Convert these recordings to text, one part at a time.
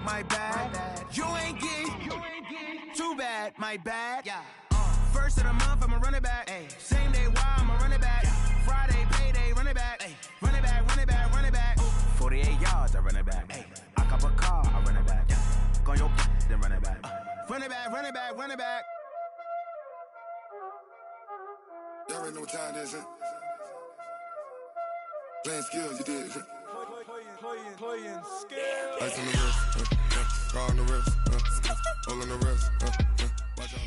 my bad. You ain't geek, too bad, my bad. Yeah. First of the month, I'ma run it back. Ay. Same day, why I'ma run it back. Friday, payday, run it back. Ay. Run it back, run it back, run it back. 48 yards, I run it back. Ay. I cop a car, I run it back. Yeah. Go on your then run it back. Run it back, run it back, run it back. Y'all already know what time it is, huh? Playing skills, you did. Playing skills. Ice on the wrist, car on the wrist, all on the wrist, watch out.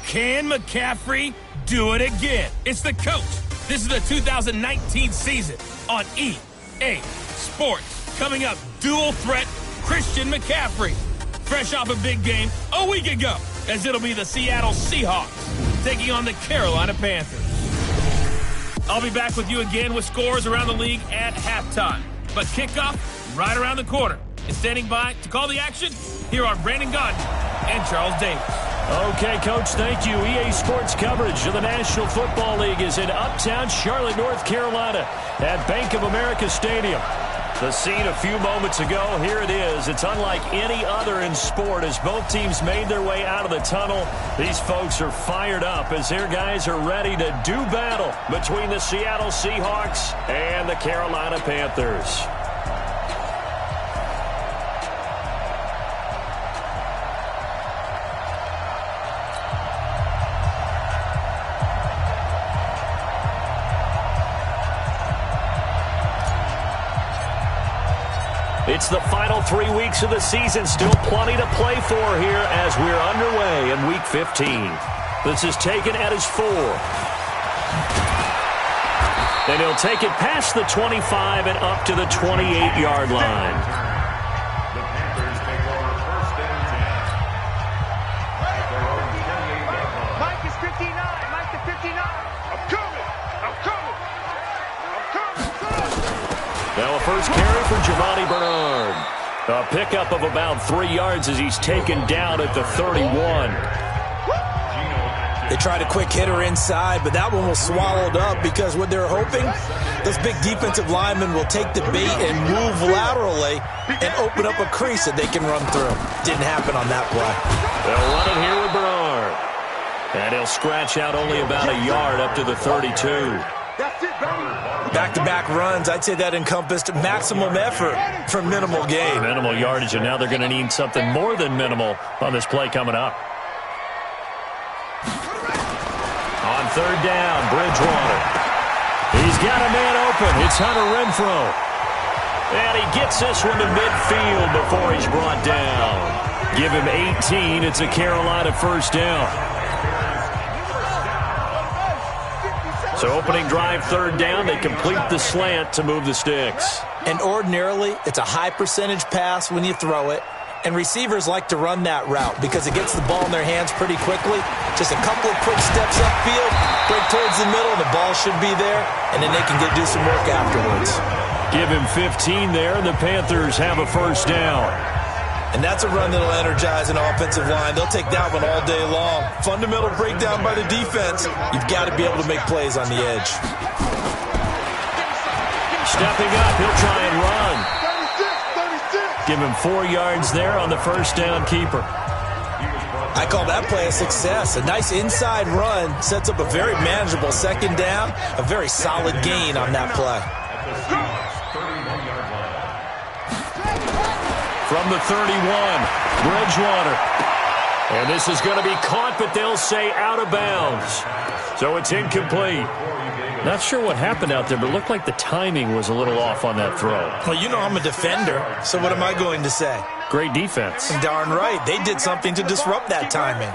Can McCaffrey do it again? It's the coach. This is the 2019 season on EA Sports. Coming up, dual threat Christian McCaffrey. Fresh off a big game a week ago, as it'll be the Seattle Seahawks taking on the Carolina Panthers. I'll be back with you again with scores around the league at halftime. But kickoff right around the corner. And standing by to call the action, here are Brandon Gaudin and Charles Davis. Okay, Coach, thank you. EA Sports coverage of the National Football League is in uptown Charlotte, North Carolina at Bank of America Stadium. The scene a few moments ago, here it is. It's unlike any other in sport as both teams made their way out of the tunnel. These folks are fired up as their guys are ready to do battle between the Seattle Seahawks and the Carolina Panthers. It's the final 3 weeks of the season. Still plenty to play for here as we're underway in Week 15. This is taken at his 4. And he'll take it past the 25 and up to the 28-yard line. The Panthers take over first and 10. Mike is 59. Mike is 59. I'm coming. Now a first carry for Giovanni Bernard. A pickup of about 3 yards as he's taken down at the 31. They tried a quick hitter inside, but that one was swallowed up because what they're hoping, those big defensive linemen will take the bait and move laterally and open up a crease that they can run through. Didn't happen on that play. They'll run it here with Bernard. And he'll scratch out only about a yard up to the 32. Back-to-back runs, I'd say that encompassed maximum effort for minimal gain. Minimal yardage, and now they're going to need something more than minimal on this play coming up. On third down, Bridgewater. He's got a man open. It's Hunter Renfrow. And he gets this one to midfield before he's brought down. Give him 18. It's a Carolina first down. So opening drive, third down, they complete the slant to move the sticks. And ordinarily, it's a high percentage pass when you throw it. And receivers like to run that route because it gets the ball in their hands pretty quickly. Just a couple of quick steps upfield, break towards the middle, and the ball should be there. And then they can do some work afterwards. Give him 15 there, and the Panthers have a first down. And that's a run that'll energize an offensive line. They'll take that one all day long. Fundamental breakdown by the defense. You've got to be able to make plays on the edge. Stepping up, he'll try and run. Give him 4 yards there on the first down keeper. I call that play a success. A nice inside run sets up a very manageable second down. A very solid gain on that play. From the 31, Bridgewater. And this is going to be caught, but they'll say out of bounds. So it's incomplete. Not sure what happened out there, but it looked like the timing was a little off on that throw. Well, you know I'm a defender, so what am I going to say? Great defense. Darn right. They did something to disrupt that timing.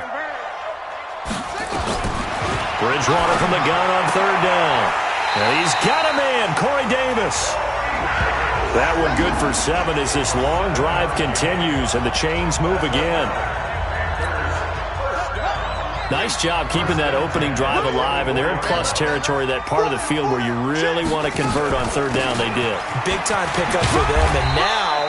Bridgewater from the gun on third down. And he's got a man, Corey Davis. That one good for 7 as this long drive continues and the chains move again. Nice job keeping that opening drive alive, and they're in plus territory, that part of the field where you really want to convert on third down. They did. Big time pickup for them, and now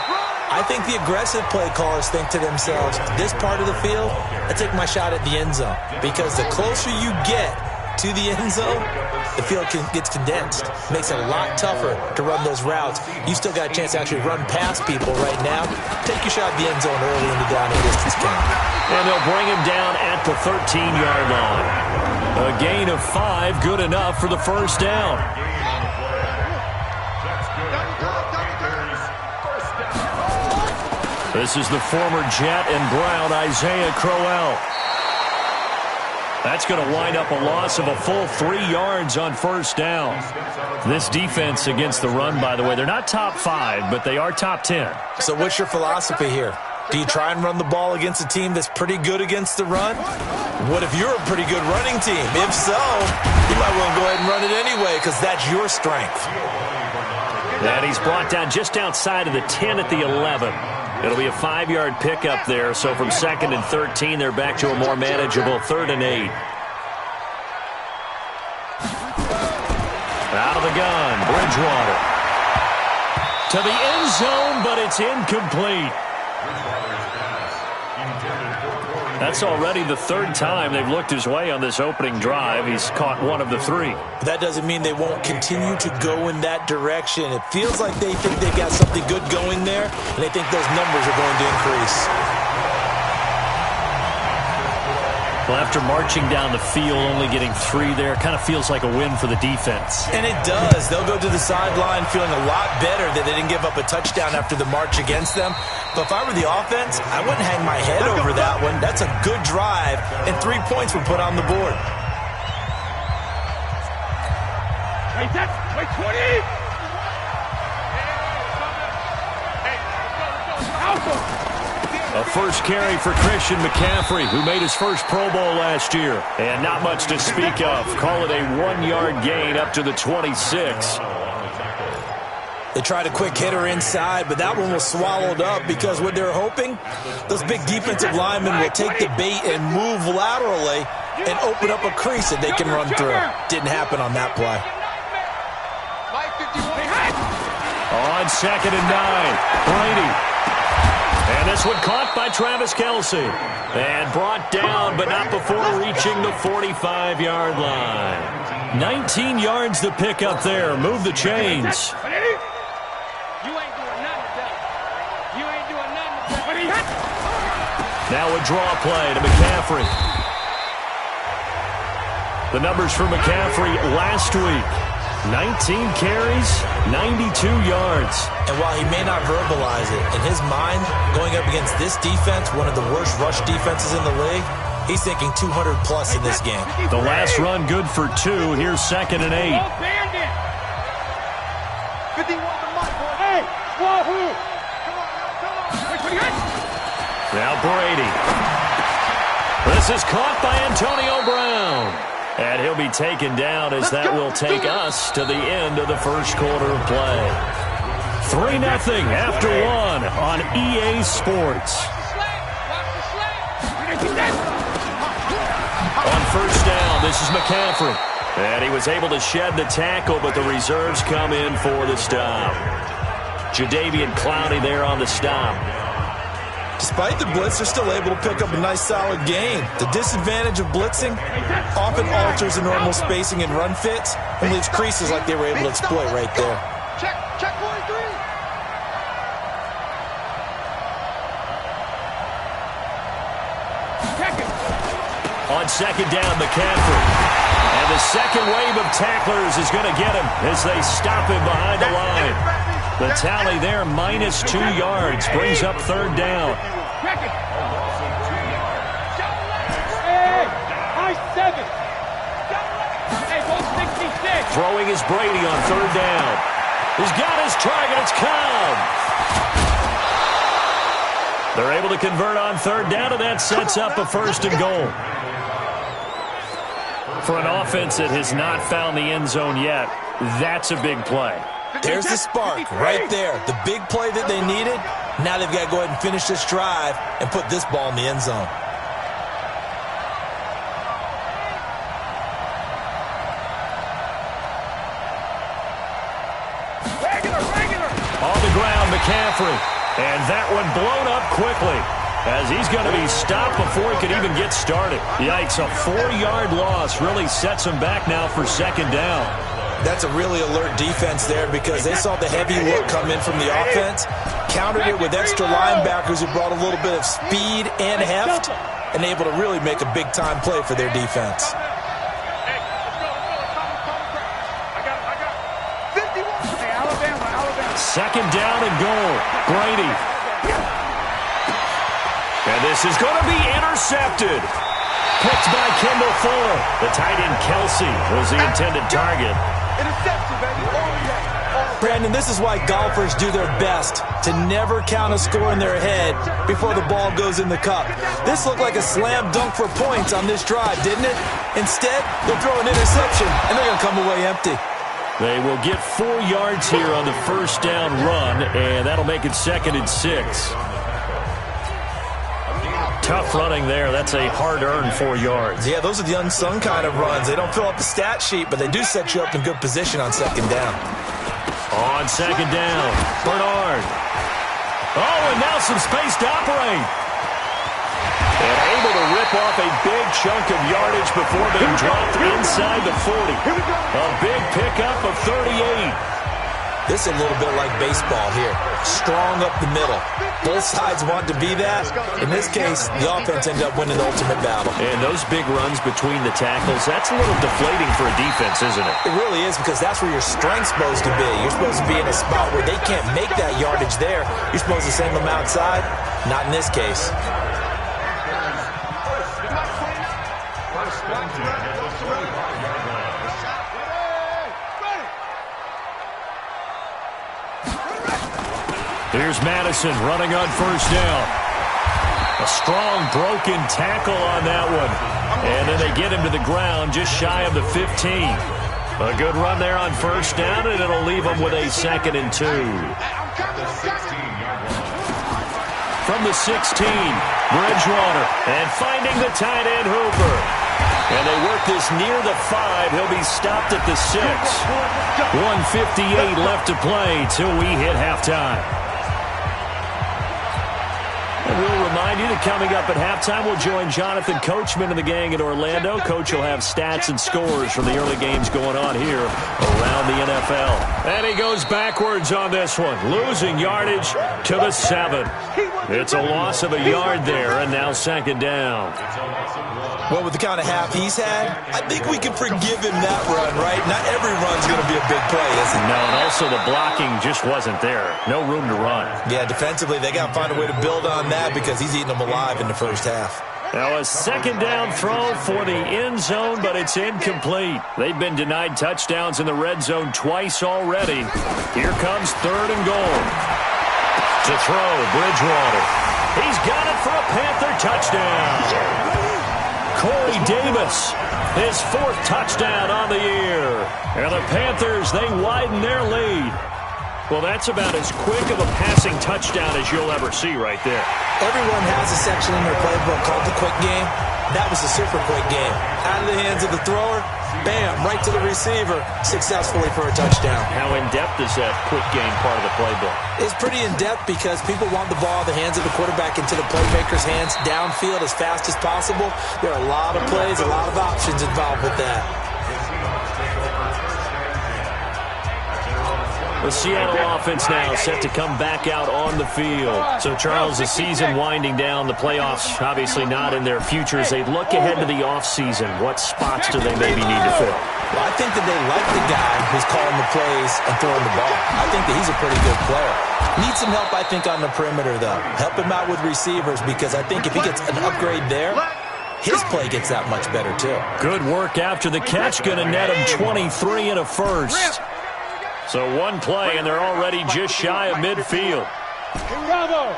I think the aggressive play callers think to themselves, this part of the field, I take my shot at the end zone, because the closer you get to the end zone, the field gets condensed. Makes it a lot tougher to run those routes. You still got a chance to actually run past people right now. Take your shot at the end zone early in the down and distance count. And they'll bring him down at the 13-yard line. A gain of 5, good enough for the first down. This is the former Jet and Brown, Isaiah Crowell. That's going to wind up a loss of a full 3 yards on first down. This defense against the run, by the way, they're not top 5, but they are top 10. So what's your philosophy here? Do you try and run the ball against a team that's pretty good against the run? What if you're a pretty good running team? If so, you might well go ahead and run it anyway because that's your strength. And he's brought down just outside of the 10 at the 11. It'll be a 5-yard pickup there, so from 2nd and 13, they're back to a more manageable 3rd and 8. Out of the gun, Bridgewater. To the end zone, but it's incomplete. That's already the 3rd time they've looked his way on this opening drive. He's caught 1 of the 3. That doesn't mean they won't continue to go in that direction. It feels like they think they've got something good going there, and they think those numbers are going to increase. Well, after marching down the field, only getting 3 there, kind of feels like a win for the defense. And it does. They'll go to the sideline feeling a lot better that they didn't give up a touchdown after the march against them. But if I were the offense, I wouldn't hang my head over that one. That's a good drive, and 3 points were put on the board. Wait, 20! A first carry for Christian McCaffrey, who made his first Pro Bowl last year. And not much to speak of. Call it a 1-yard gain up to the 26. They tried a quick hitter inside, but that one was swallowed up because what they're hoping, those big defensive linemen will take the bait and move laterally and open up a crease that they can run through. Didn't happen on that play. On 2nd and 9, Brady. And this one caught by Travis Kelce. And brought down, but not before reaching the 45-yard line. 19 yards to pick up there. Move the chains. Now a draw play to McCaffrey. The numbers for McCaffrey last week. 19 carries, 92 yards. And while he may not verbalize it, in his mind, going up against this defense, one of the worst rush defenses in the league, he's thinking 200-plus in this game. The last run good for 2. Here's 2nd and 8. 51 to Mike, boy. Hey, wahoo! Come on. Now Brady. This is caught by Antonio Brown. And he'll be taken down as that will take us to the end of the first quarter of play. 3-0 after 1 on EA Sports. On first down, this is McCaffrey. And he was able to shed the tackle, but the reserves come in for the stop. Jadeveon Clowney there on the stop. Despite the blitz, they're still able to pick up a nice, solid gain. The disadvantage of blitzing often alters the normal spacing and run fits and leaves creases like they were able to exploit right there. Check 43. On 2nd down, McCaffrey. And the second wave of tacklers is going to get him as they stop him behind the line. The tally there, minus 2 yards, brings up 3rd down. Throwing is Brady on 3rd down. He's got his target, it's Cobb. They're able to convert on 3rd down, and that sets up a 1st and goal. For an offense that has not found the end zone yet, that's a big play. There's the spark right there. The big play that they needed. Now they've got to go ahead and finish this drive and put this ball in the end zone. On the ground, McCaffrey. And that one blown up quickly. as he's going to be stopped before he could even get started. Yikes, a 4-yard loss really sets him back now for second down. That's a really alert defense there because they saw the heavy look come in from the offense, countered it with extra linebackers who brought a little bit of speed and heft, and able to really make a big-time play for their defense. Second down and goal. Brady. And this is going to be intercepted. Picked by Kendall Fuller. The tight end Kelsey was the intended target. Interception, baby. Brandon, this is why golfers do their best to never count a score in their head before the ball goes in the cup. This looked like a slam dunk for points on this drive, didn't it? Instead, they'll throw an interception, and they're going to come away empty. They will get 4 yards here on the first down run, and that'll make it 2nd and 6. Tough running there. That's a hard-earned 4 yards. Yeah, those are the unsung kind of runs. They don't fill up the stat sheet, but they do set you up in good position on second down. On second down, Bernard. Oh, and now some space to operate. And able to rip off a big chunk of yardage before being dropped inside the 40. A big pickup of 38. This is a little bit like baseball here. Strong up the middle. Both sides want to be that. In this case, the offense ended up winning the ultimate battle. And those big runs between the tackles, that's a little deflating for a defense, isn't it? It really is, because that's where your strength's supposed to be. You're supposed to be in a spot where they can't make that yardage there. You're supposed to send them outside. Not in this case. Here's Madison running on first down. A strong broken tackle on that one. And then they get him to the ground just shy of the 15. A good run there on first down, and it'll leave them with a 2nd and 2. From the 16, Bridgewater. And finding the tight end, Hooper. And they work this near the 5. He'll be stopped at the 6. 1:58 left to play till we hit halftime. And we'll remind you that coming up at halftime, we'll join Jonathan Coachman and the gang in Orlando. Coach will have stats and scores from the early games going on here around the NFL. And he goes backwards on this one, losing yardage to the 7. It's a loss of a yard there, and now second down. Well, with the kind of half he's had, I think we can forgive him that run, right? Not every run's going to be a big play, is it? No, and also the blocking just wasn't there. No room to run. Yeah, defensively, they got to find a way to build on that because he's eating them alive in the first half. Now a second down throw for the end zone, but it's incomplete. They've been denied touchdowns in the red zone twice already. Here comes 3rd and goal. To throw, Bridgewater. He's got it for a Panther touchdown. Corey Davis, his 4th touchdown on the year. And the Panthers, they widen their lead. Well, that's about as quick of a passing touchdown as you'll ever see right there. Everyone has a section in their playbook called the quick game. That was a super quick game. Out of the hands of the thrower, bam, right to the receiver, successfully for a touchdown. How in-depth is that quick game part of the playbook? It's pretty in-depth because people want the ball in the hands of the quarterback into the playmaker's hands downfield as fast as possible. There are a lot of plays, a lot of options involved with that. The Seattle offense now set to come back out on the field. So, Charles, the season winding down, the playoffs obviously not in their future. As they look ahead to the offseason, what spots do they maybe need to fill? Well, I think that they like the guy who's calling the plays and throwing the ball. I think that he's a pretty good player. Needs some help, I think, on the perimeter, though. Help him out with receivers because I think if he gets an upgrade there, his play gets that much better, too. Good work after the catch. Going to net him 23 and a first. So one play, and they're already just shy of midfield. Bravo!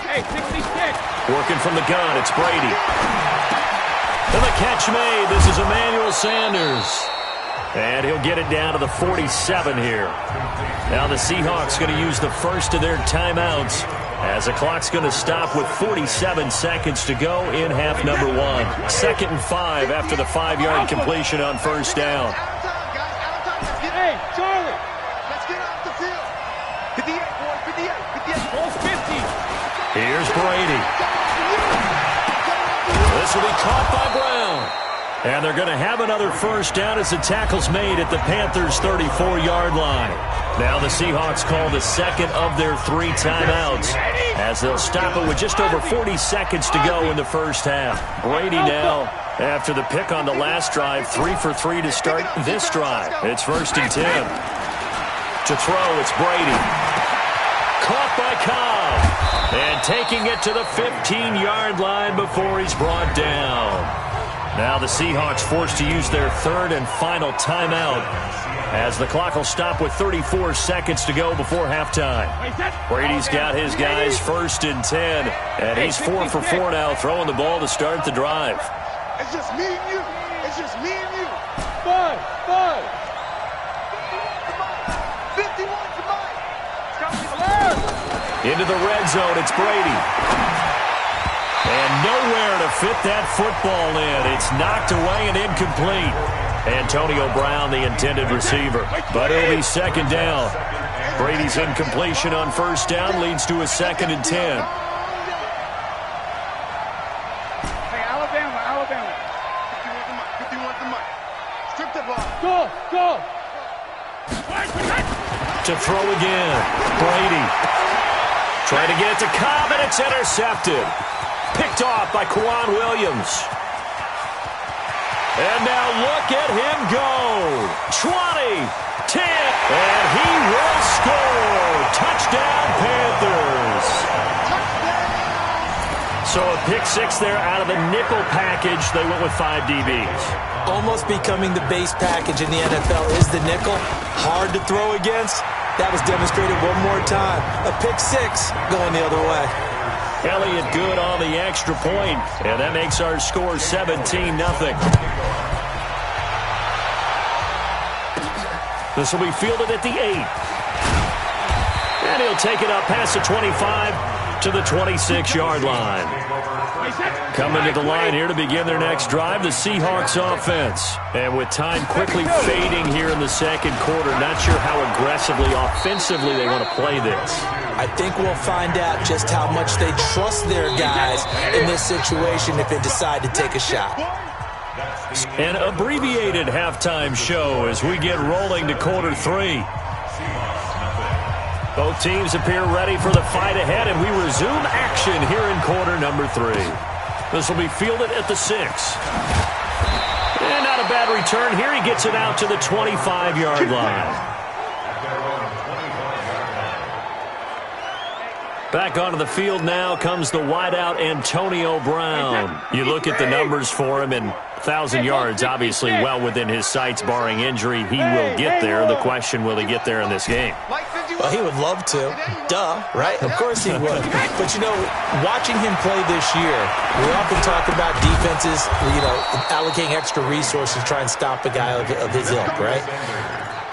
Hey, 66! Working from the gun, it's Brady. And the catch made. This is Emmanuel Sanders. And he'll get it down to the 47 here. Now the Seahawks going to use the first of their timeouts as the clock's going to stop with 47 seconds to go in half number 1. 2nd and 5 after the 5-yard completion on first down. Hey, Charlie! Let's get off the field! 58, boys, 58, 58. Ball's 50. Here's Brady. This will be caught by Brown. And they're going to have another first down as the tackle's made at the Panthers' 34-yard line. Now the Seahawks call the second of their 3 timeouts as they'll stop it with just over 40 seconds to go in the first half. Brady now, after the pick on the last drive, 3 for 3 to start this drive. It's 1st and 10. To throw, it's Brady. Caught by Cobb. And taking it to the 15-yard line before he's brought down. Now the Seahawks forced to use their 3rd and final timeout as the clock will stop with 34 seconds to go before halftime. Brady's got his guys 1st and 10, and he's 4 for 4 now, throwing the ball to start the drive. It's just me and you. It's just me and you. 5. 51 to mine. Into the red zone, it's Brady. And nowhere to fit that football in. It's knocked away and incomplete. Antonio Brown, the intended receiver. But it'll be 2nd down. Brady's incompletion on 1st down leads to a 2nd and 10. Hey, Alabama. 51 to mine. Strip the ball. Go. To throw again. Brady. Trying to get it to Cobb, and it's intercepted. Picked off by Quan Williams. And now look at him go. 20, 10, and he will score. Touchdown, Panthers. So a pick 6 there out of the nickel package. They went with 5 DBs. Almost becoming the base package in the NFL is the nickel. Hard to throw against. That was demonstrated one more time. A pick 6 going the other way. Elliott good on the extra point, and that makes our score 17-0. This will be fielded at the 8. And he'll take it up past the 25 to the 26-yard line. Coming to the line here to begin their next drive, the Seahawks offense. And with time quickly fading here in the 2nd quarter, not sure how aggressively, offensively they want to play this. I think we'll find out just how much they trust their guys in this situation if they decide to take a shot. An abbreviated halftime show as we get rolling to quarter 3. Both teams appear ready for the fight ahead, and we resume action here in quarter number 3. This will be fielded at the 6. And not a bad return here. He gets it out to the 25-yard line. Back onto the field now comes the wideout Antonio Brown. You look at the numbers for him, and 1,000 yards, obviously well within his sights, barring injury. He will get there. The question, will he get there in this game? Well, he would love to. Duh, right? Of course he would. But, you know, watching him play this year, we often talk about defenses, allocating extra resources to try and stop a guy of his ilk, right?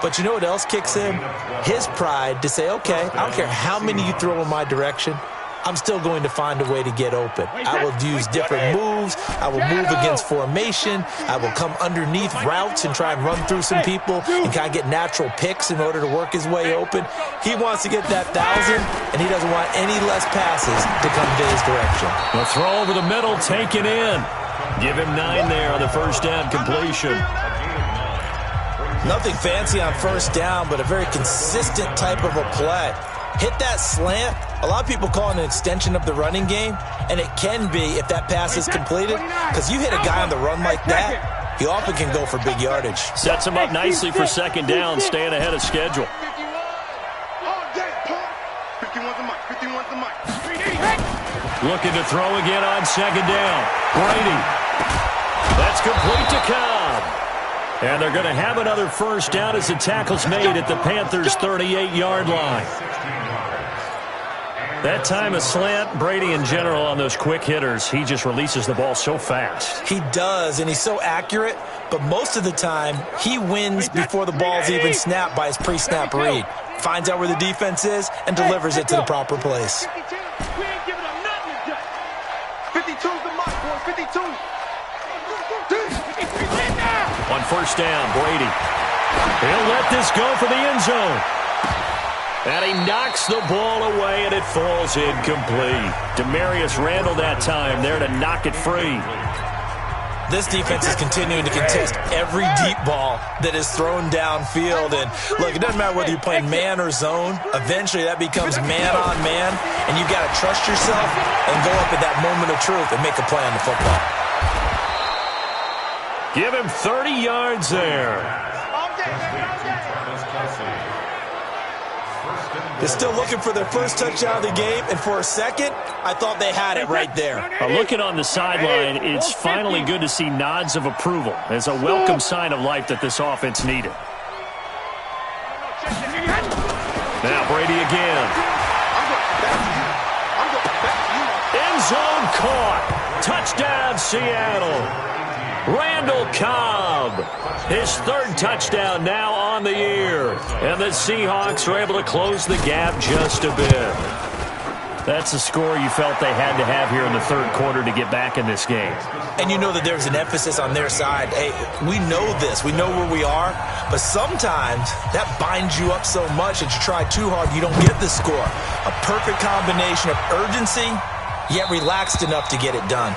But you know what else kicks in? His pride to say, okay, I don't care how many you throw in my direction, I'm still going to find a way to get open. I will use different moves. I will move against formation. I will come underneath routes and try and run through some people and kind of get natural picks in order to work his way open. He wants to get that 1,000, and he doesn't want any less passes to come to his direction. The throw over the middle, taken in. Give him 9 there on the first down completion. Nothing fancy on first down, but a very consistent type of a play. Hit that slant. A lot of people call it an extension of the running game, and it can be if that pass is completed, because you hit a guy on the run like that, he often can go for big yardage. Sets him up nicely for 2nd down, staying ahead of schedule. Looking to throw again on 2nd down. Brady. That's complete to Cobb. And they're going to have another first down as the tackle's made at the Panthers' 38-yard line. That time a slant. Brady in general on those quick hitters, he just releases the ball so fast. He does, and he's so accurate, but most of the time he wins before the ball's even snapped by his pre-snap read. Finds out where the defense is and delivers it to the proper place. 52's the mark, boys. 52. On first down, Brady. He'll let this go for the end zone. And he knocks the ball away, and it falls incomplete. Demarius Randall that time there to knock it free. This defense is continuing to contest every deep ball that is thrown downfield. And, look, it doesn't matter whether you're playing man or zone. Eventually, that becomes man-on-man, and you've got to trust yourself and go up at that moment of truth and make a play on the football. Give him 30 yards there. They're still looking for their first touchdown of the game, and for a second, I thought they had it right there. Looking on the sideline, it's finally good to see nods of approval as a welcome sign of life that this offense needed. Now Brady again. End zone caught. Touchdown, Seattle. Randall Cobb, his third touchdown now on the year. And the Seahawks are able to close the gap just a bit. That's a score you felt they had to have here in the third quarter to get back in this game. And you know that there's an emphasis on their side. Hey, we know this. We know where we are. But sometimes that binds you up so much that you try too hard, you don't get the score. A perfect combination of urgency, yet relaxed enough to get it done.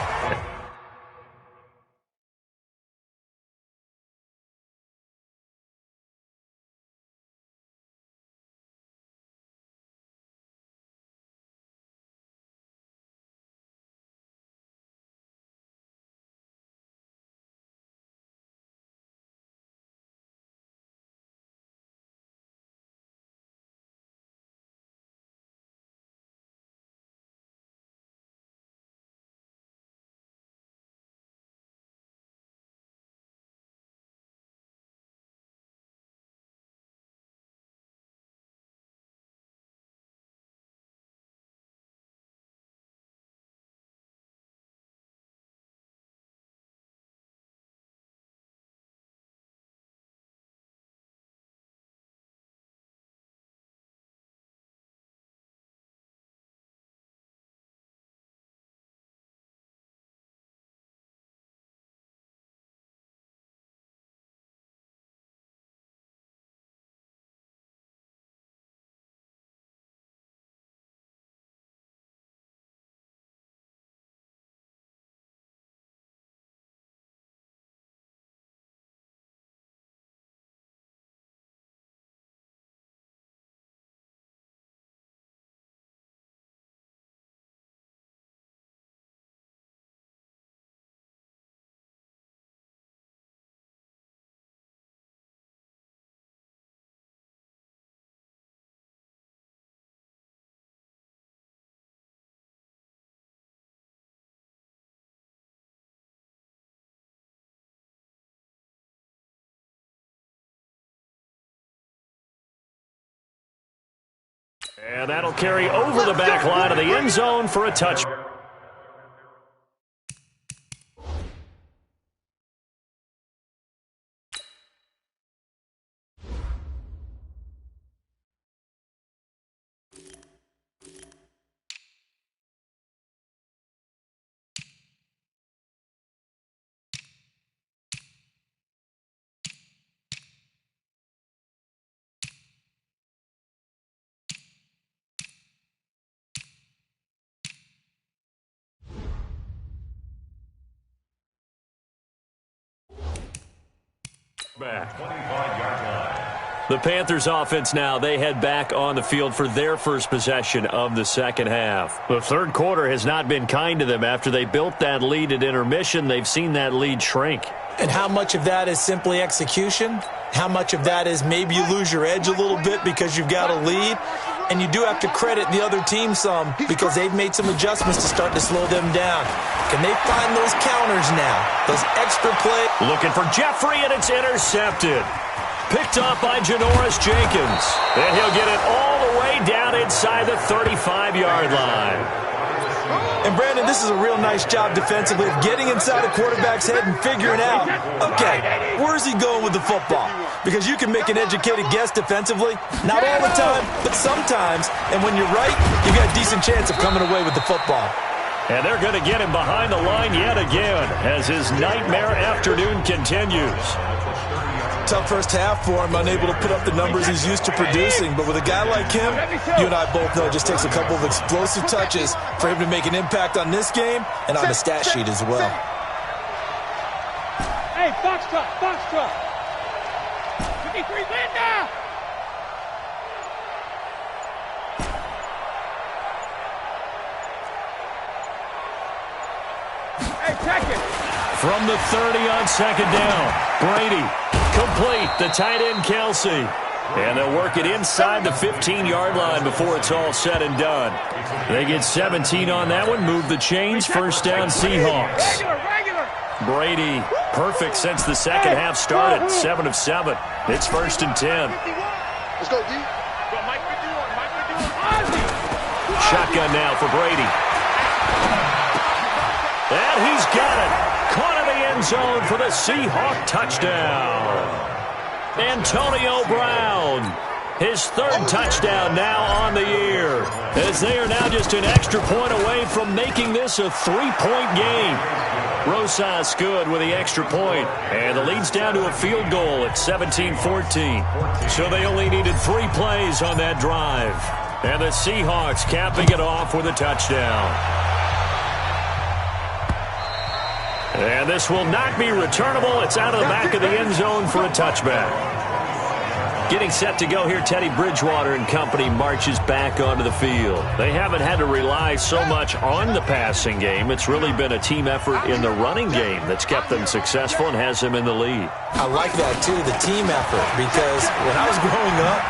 And that'll carry over the back line of the end zone for a touchdown. Back. The Panthers offense now, they head back on the field for their first possession of the second half. The third quarter has not been kind to them. After they built that lead at intermission, they've seen that lead shrink. And how much of that is simply execution? How much of that is maybe you lose your edge a little bit because you've got a lead? And you do have to credit the other team some because they've made some adjustments to start to slow them down. Can they find those counters now? Those extra plays? Looking for Jeffrey, and it's intercepted. Picked up by Janoris Jenkins. And he'll get it all the way down inside the 35-yard line. And, Brandon, this is a real nice job defensively of getting inside a quarterback's head and figuring out, okay, where's he going with the football? Because you can make an educated guess defensively, not all the time, but sometimes. And when you're right, you got a decent chance of coming away with the football. And they're going to get him behind the line yet again as his nightmare afternoon continues. tough first half for him, unable to put up the numbers he's used to producing. But with a guy like him, you and I both know it just takes a couple of explosive touches for him to make an impact on this game and on the stat sheet as well. Hey, foxtrot. 53, win now. Hey, check it. From the 30 on second down, Brady, complete, the tight end Kelsey. And they'll work it inside the 15-yard line before it's all said and done. They get 17 on that one, move the chains, first down Seahawks. Brady, perfect since the second half started, 7 of 7. It's first and 10. Let's go, D. Shotgun now for Brady. And he's got it. Caught in the end zone for the Seahawk touchdown. Antonio Brown, his third touchdown now on the year, as they are now just an extra point away from making this a 3-point game. Rosas good with the extra point, and the lead's down to a field goal at 17-14. So they only needed 3 plays on that drive. And the Seahawks capping it off with a touchdown. And this will not be returnable. It's out of the back of the end zone for a touchback. Getting set to go here, Teddy Bridgewater and company marches back onto the field. They haven't had to rely so much on the passing game. It's really been a team effort in the running game that's kept them successful and has them in the lead. I like that, too, the team effort, because when I was growing up,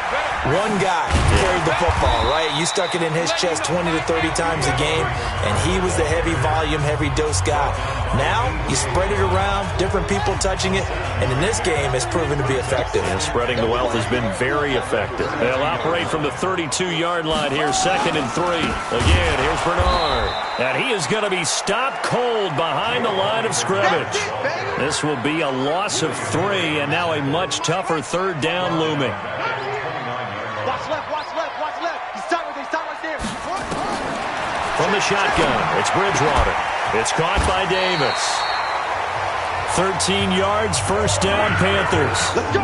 one guy carried the football, right? You stuck it in his chest 20 to 30 times a game, and he was the heavy volume, heavy dose guy. Now, you spread it around, different people touching it, and in this game, it's proven to be effective. And spreading the wealth has been very effective. They'll operate from the 32-yard line here, 2nd and 3. Again, here's Bernard. And he is going to be stopped cold behind the line of scrimmage. This will be a loss of 3, and now a much tougher third down looming. Watch left. He's tight right there. From the shotgun, it's Bridgewater. It's caught by Davis. 13 yards, first down, Panthers. Let's go.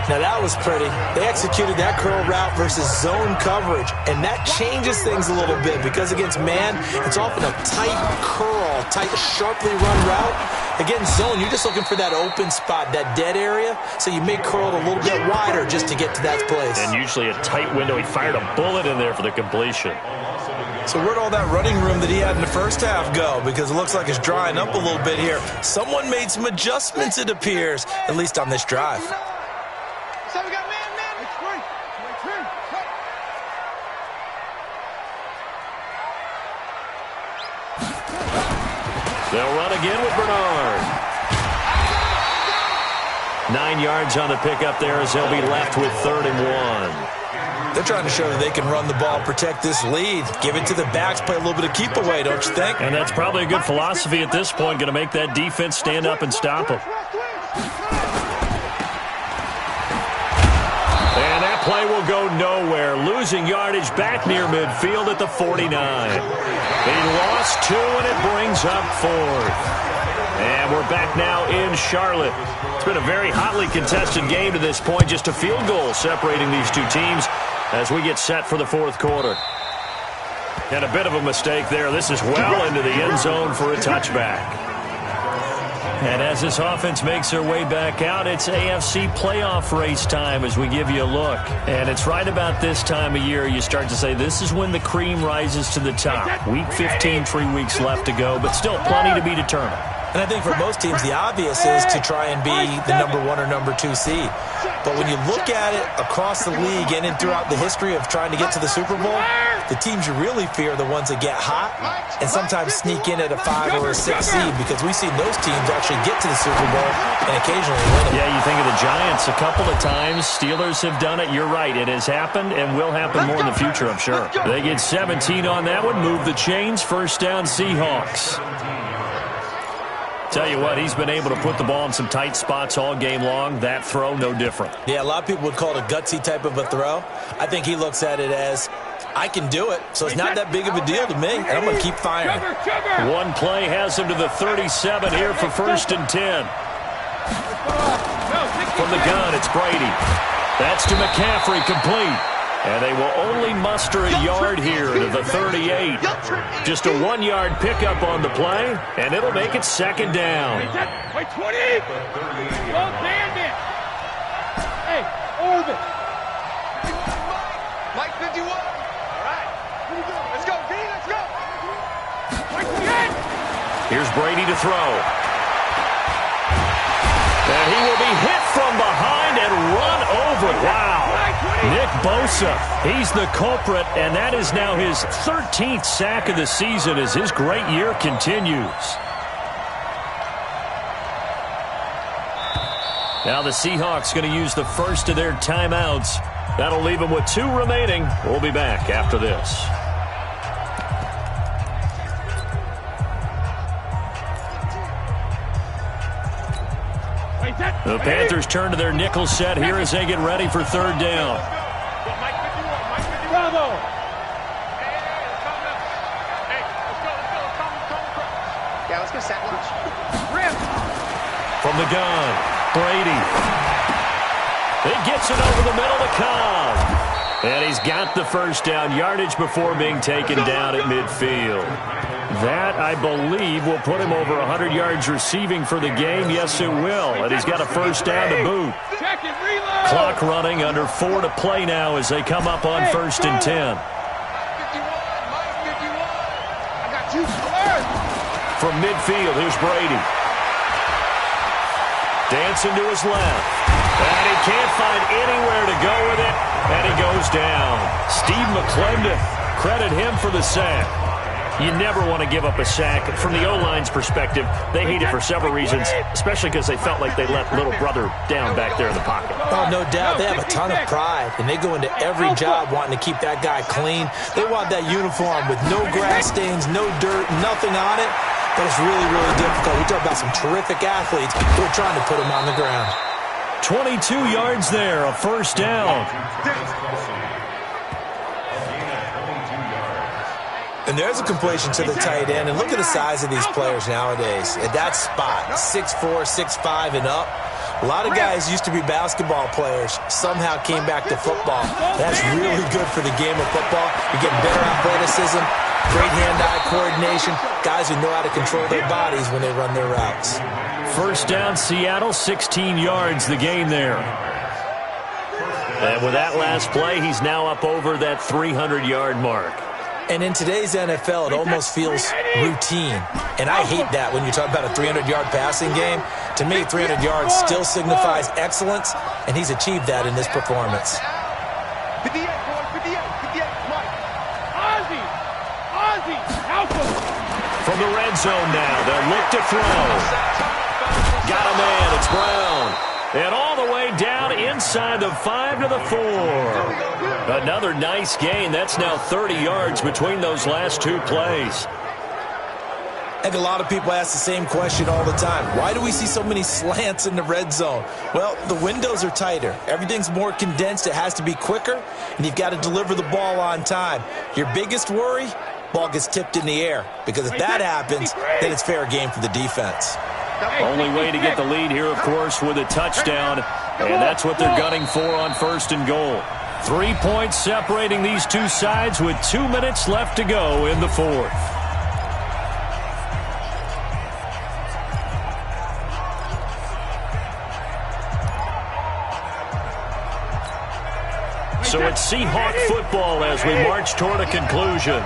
Now that was pretty. They executed that curl route versus zone coverage, and that changes things a little bit because against man, it's often a tight curl, tight, sharply run route. Against zone, you're just looking for that open spot, that dead area, so you may curl it a little bit wider just to get to that place. And usually a tight window. He fired a bullet in there for the completion. So where'd all that running room that he had in the first half go? Because it looks like it's drying up a little bit here. Someone made some adjustments, it appears, at least on this drive. So we got man. It's free. They'll run again with Bernard. 9 yards on the pickup there as they'll be left with 3rd and 1. They're trying to show that they can run the ball, protect this lead, give it to the backs, play a little bit of keep away, don't you think? And that's probably a good philosophy at this point, going to make that defense stand up and stop them. And that play will go nowhere. Losing yardage back near midfield at the 49. He lost 2, and it brings up 4th. And we're back now in Charlotte. It's been a very hotly contested game to this point. Just a field goal separating these two teams as we get set for the 4th quarter. And a bit of a mistake there. This is well into the end zone for a touchback. And as this offense makes their way back out, it's AFC playoff race time as we give you a look. And it's right about this time of year you start to say this is when the cream rises to the top. Week 15, 3 weeks left to go, but still plenty to be determined. And I think for most teams, the obvious is to try and be the number 1 or number 2 seed. But when you look at it across the league and throughout the history of trying to get to the Super Bowl, the teams you really fear are the ones that get hot and sometimes sneak in at a 5 or a 6 seed, because we've seen those teams actually get to the Super Bowl and occasionally win it. Yeah, you think of the Giants a couple of times. Steelers have done it. You're right. It has happened and will happen more in the future, I'm sure. They get 17 on that one. Move the chains. First down, Seahawks. Tell you what, he's been able to put the ball in some tight spots all game long. That throw, no different. Yeah, a lot of people would call it a gutsy type of a throw. I think he looks at it as I can do it, so it's not that big of a deal to me, and I'm going to keep firing. One play has him to the 37 here for 1st and 10. From the gun, it's Brady. That's to McCaffrey, complete. And they will only muster a yard here to the 38. Just a 1-yard pickup on the play, and it'll make it 2nd down. Wait, 20! Don't stand it! Hey, orbit! Mike 51. All right. Let's go, D, let's go. Mike 28! Here's Brady to throw. And he will be hit from behind and run over. Wow. Nick Bosa, he's the culprit, and that is now his 13th sack of the season as his great year continues. Now the Seahawks going to use the first of their timeouts. That'll leave them with 2 remaining. We'll be back after this. The Panthers turn to their nickel set here as they get ready for 3rd down. Bravo! Yeah, let's go set lunch. From the gun, Brady. He gets it over the middle to Cobb. And he's got the 1st down yardage before being taken down at midfield. That, I believe, will put him over 100 yards receiving for the game. Yes, it will. And he's got a 1st down to boot. Clock running, under 4 to play now as they come up on 1st and 10. From midfield, here's Brady. Dancing to his left. And he can't find anywhere to go with it. And he goes down. Steve McClendon, credit him for the sack. You never want to give up a sack. From the O-line's perspective, they hate it for several reasons, especially because they felt like they let little brother down back there in the pocket. Oh, no doubt. They have a ton of pride, and they go into every job wanting to keep that guy clean. They want that uniform with no grass stains, no dirt, nothing on it. But it's really, really difficult. We talk about some terrific athletes. We're trying to put them on the ground. 22 yards there, a 1st down. And there's a completion to the tight end. And look at the size of these players nowadays. At that spot, 6'4", 6'5", and up. A lot of guys used to be basketball players, somehow came back to football. That's really good for the game of football. You're getting better athleticism, great hand-eye coordination, guys who know how to control their bodies when they run their routes. 1st down, Seattle, 16 yards, the gain there. And with that last play, he's now up over that 300-yard mark. And in today's NFL, it almost feels routine. And I hate that when you talk about a 300-yard passing game. To me, 300 yards still signifies excellence, and he's achieved that in this performance. 58, boy, 58, Mike. Ozzy, help him! From the red zone now, they'll look to throw. Got a man, it's Brown. And all the way down inside the 5 to the 4. Another nice gain. That's now 30 yards between those last 2 plays. I think a lot of people ask the same question all the time. Why do we see so many slants in the red zone? Well, the windows are tighter. Everything's more condensed. It has to be quicker, and you've got to deliver the ball on time. Your biggest worry? Ball gets tipped in the air. Because if that happens, then it's fair game for the defense. Only way to get the lead here, of course, with a touchdown. And that's what they're gunning for on 1st and goal. 3 points separating these two sides with 2 minutes left to go in the 4th. So it's Seahawk football as we march toward a conclusion.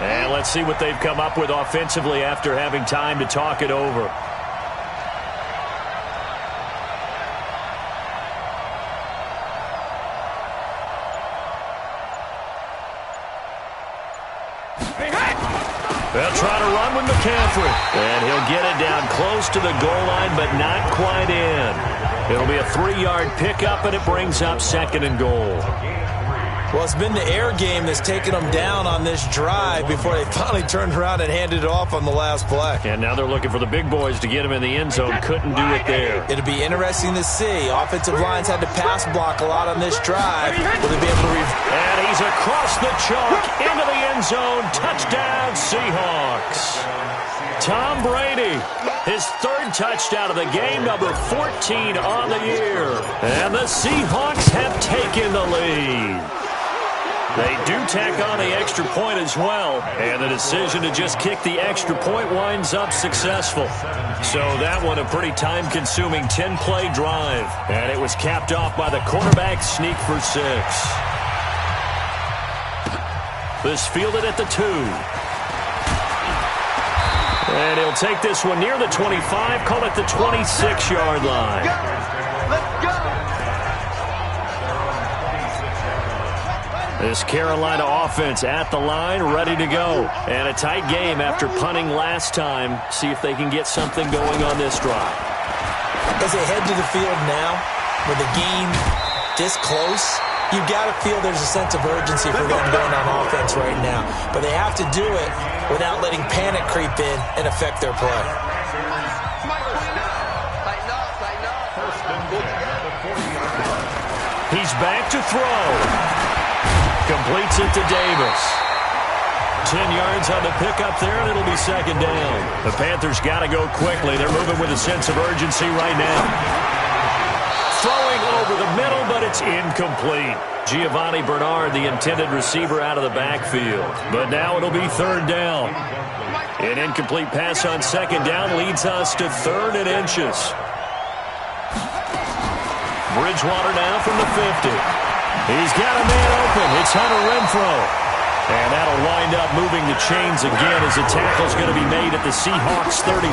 And let's see what they've come up with offensively after having time to talk it over. They'll try to run with McCaffrey. And he'll get it down close to the goal line, but not quite in. It'll be a 3-yard pickup, and it brings up 2nd and goal. Well, it's been the air game that's taken them down on this drive before they finally turned around and handed it off on the last play. And now they're looking for the big boys to get him in the end zone. Couldn't do it there. It'll be interesting to see. Offensive lines had to pass block a lot on this drive. Will they be able to And he's across the chalk into the end zone. Touchdown, Seahawks. Tom Brady, his third touchdown of the game, number 14 on the year. And the Seahawks have taken the lead. They do tack on the extra point as well, and the decision to just kick the extra point winds up successful. So that one a pretty time-consuming 10-play drive, and it was capped off by the quarterback sneak for 6. This fielded at the 2. And he'll take this one near the 25, call it the 26-yard line. Let's go. This Carolina offense at the line, ready to go. And a tight game after punting last time. See if they can get something going on this drive. As they head to the field now, with the game this close, you got to feel there's a sense of urgency for them going on offense right now. But they have to do it without letting panic creep in and affect their play. He's back to throw. Completes it to Davis. 10 yards on the pickup there, and it'll be second down. The Panthers got to go quickly. They're moving with a sense of urgency right now. Throwing over the middle, but it's incomplete. Giovanni Bernard, the intended receiver, out of the backfield. But now it'll be third down. An incomplete pass on second down leads us to 3rd and inches. Bridgewater now from the 50. He's got a man open. It's Hunter Renfrow. And that'll wind up moving the chains again as the tackle's going to be made at the Seahawks 36.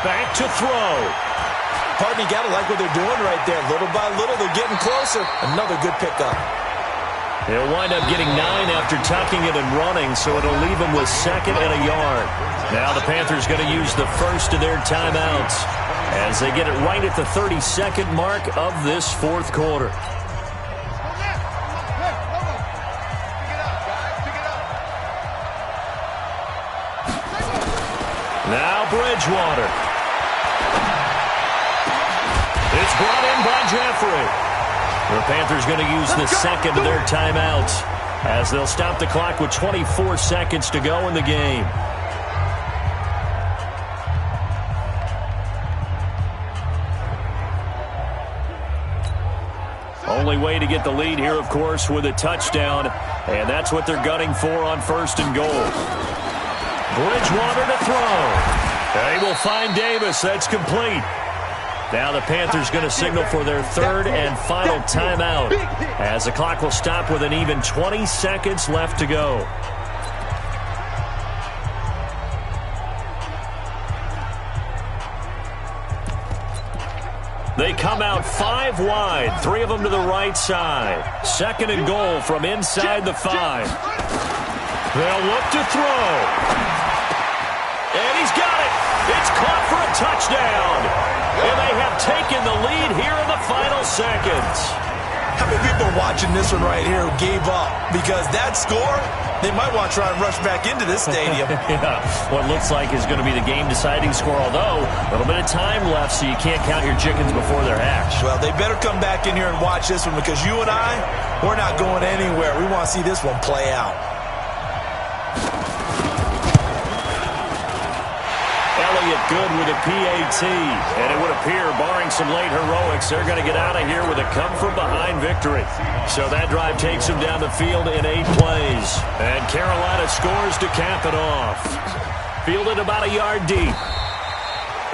Back to throw. Pardon me, got to like what they're doing right there. Little by little, they're getting closer. Another good pickup. He'll wind up getting 9 after tucking it and running, so it'll leave him with 2nd and a yard. Now the Panthers going to use the first of their timeouts as they get it right at the 32nd mark of this 4th quarter. Now Bridgewater. It's brought in by Jeffrey. The Panthers going to use the second of their timeouts as they'll stop the clock with 24 seconds to go in the game. Only way to get the lead here, of course, with a touchdown, and that's what they're gunning for on 1st and goal. Bridgewater to throw. They will find Davis. That's complete. Now the Panthers going to signal for their 3rd and final timeout as the clock will stop with an even 20 seconds left to go. They come out 5 wide, 3 of them to the right side. 2nd and goal from inside the 5. They'll look to throw. And he's got it. It's caught for a touchdown. And they have taken the lead here in the final seconds. How many people are watching this one right here who gave up? Because that score, they might want to try and rush back into this stadium. Yeah, what looks like is going to be the game-deciding score, although a little bit of time left, so you can't count your chickens before they're hatched. Well, they better come back in here and watch this one because you and I, we're not going anywhere. We want to see this one play out. Good with a PAT, and it would appear, barring some late heroics, they're going to get out of here with a come-from-behind victory. So that drive takes them down the field in 8 plays, and Carolina scores to cap it off. Fielded about a yard deep.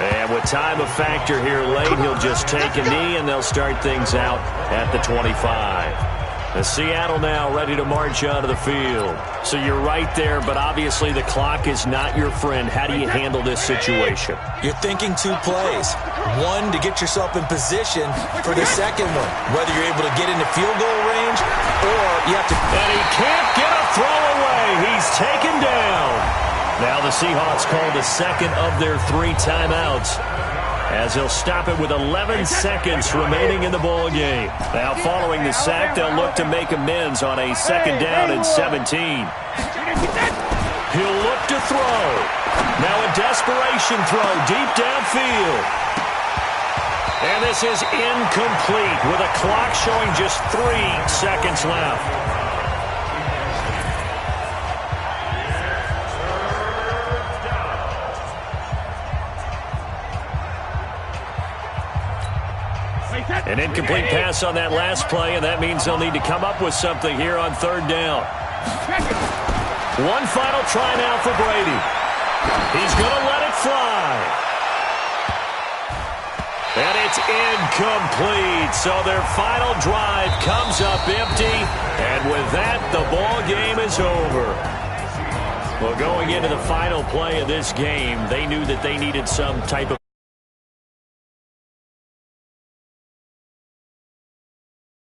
And with time a factor here late, he'll just take a knee, and they'll start things out at the 25. The Seattle now ready to march onto the field. So you're right there, but obviously the clock is not your friend. How do you handle this situation? You're thinking 2 plays. 1, to get yourself in position for the second one, whether you're able to get into field goal range or you have to... And he can't get a throw away. He's taken down. Now the Seahawks call the second of their 3 timeouts as he'll stop it with 11 seconds remaining in the ball game. Now following the sack, they'll look to make amends on a 2nd down and 17. He'll look to throw. Now a desperation throw deep downfield. And this is incomplete with a clock showing just 3 seconds left. An incomplete pass on that last play, and that means they'll need to come up with something here on 3rd down. One final try now for Brady. He's going to let it fly. And it's incomplete. So their final drive comes up empty. And with that, the ball game is over. Well, going into the final play of this game, they knew that they needed some type of